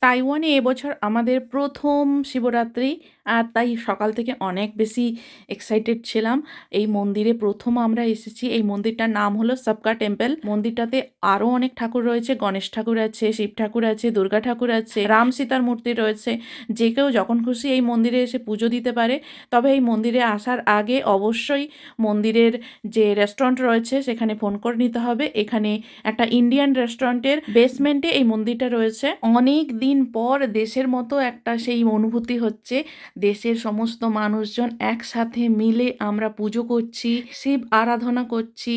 তাইওয়ানে এবছর আমাদের ১ম শিবরাত্রি। আর তাই সকাল থেকে অনেক বেশি এক্সাইটেড ছিলাম। এই মন্দিরে ১ম আমরা এসেছি। এই মন্দিরটার নাম হলো সবকা টেম্পল। মন্দিরটাতে আরও অনেক ঠাকুর রয়েছে। গণেশ ঠাকুর আছে, শিব ঠাকুর আছে, দুর্গা ঠাকুর আছে, রাম সীতার মূর্তি রয়েছে। যে কেউ যখন খুশি এই মন্দিরে এসে পুজো দিতে পারে। তবে এই মন্দিরে আসার আগে অবশ্যই মন্দিরের যে রেস্টুরেন্ট রয়েছে সেখানে ফোন করে নিতে হবে। এখানে একটা ইন্ডিয়ান রেস্টুরেন্টের বেসমেন্টে এই মন্দিরটা রয়েছে। অনেক দিন পর দেশের মতো একটা সেই অনুভূতি হচ্ছে। দেশের সমস্ত মানুষজন একসাথে মিলে আমরা পুজো করছি, শিব আরাধনা করছি,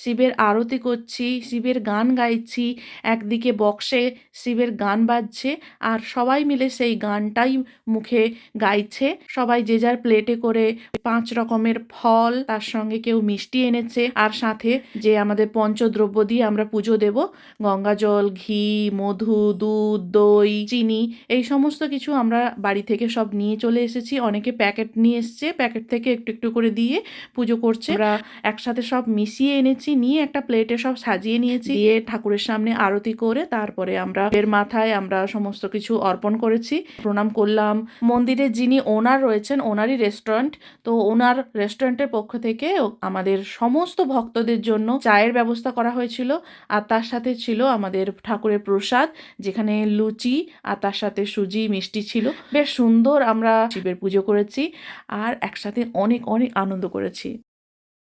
শিবের আরতি করছি, শিবের গান গাইছি। একদিকে বক্সে শিবের গান বাজছে আর সবাই মিলে সেই গানটাই মুখে গাইছে। সবাই যে যার প্লেটে করে ৫ রকমের ফল, তার সঙ্গে কেউ মিষ্টি এনেছে, আর সাথে যে আমাদের পঞ্চদ্রব্য দিয়ে আমরা পুজো দেব, গঙ্গাজল, ঘি, মধু, দুধ, দই, চিনি, এই সমস্ত কিছু আমরা বাড়ি থেকে সব নিয়ে চলে এসেছি। অনেকে প্যাকেট নিয়ে এসছে, প্যাকেট থেকে একটু একটু করে দিয়ে পুজো করছে। আমরা একসাথে সব মিশিয়ে এনেছি, নিয়ে একটা প্লেটে সব সাজিয়ে নিয়েছি, দিয়ে ঠাকুরের সামনে আরতি করে তারপরে আমরা এর মাথায় আমরা সমস্ত কিছু অর্পণ করেছি, প্রণাম করলাম। মন্দিরের যিনি ওনার রয়েছেন, ওনারই রেস্টুরেন্ট, তো ওনার রেস্টুরেন্টের পক্ষ থেকে আমাদের সমস্ত ভক্তদের জন্য চায়ের ব্যবস্থা করা হয়েছিল। আর তার সাথে ছিল আমাদের ঠাকুরের প্রসাদ, যেখানে লুচি আর তার সাথে সুজি মিষ্টি ছিল। বেশ সুন্দর আমরা শিবের পুজো করেছি আর একসাথে অনেক অনেক আনন্দ করেছি।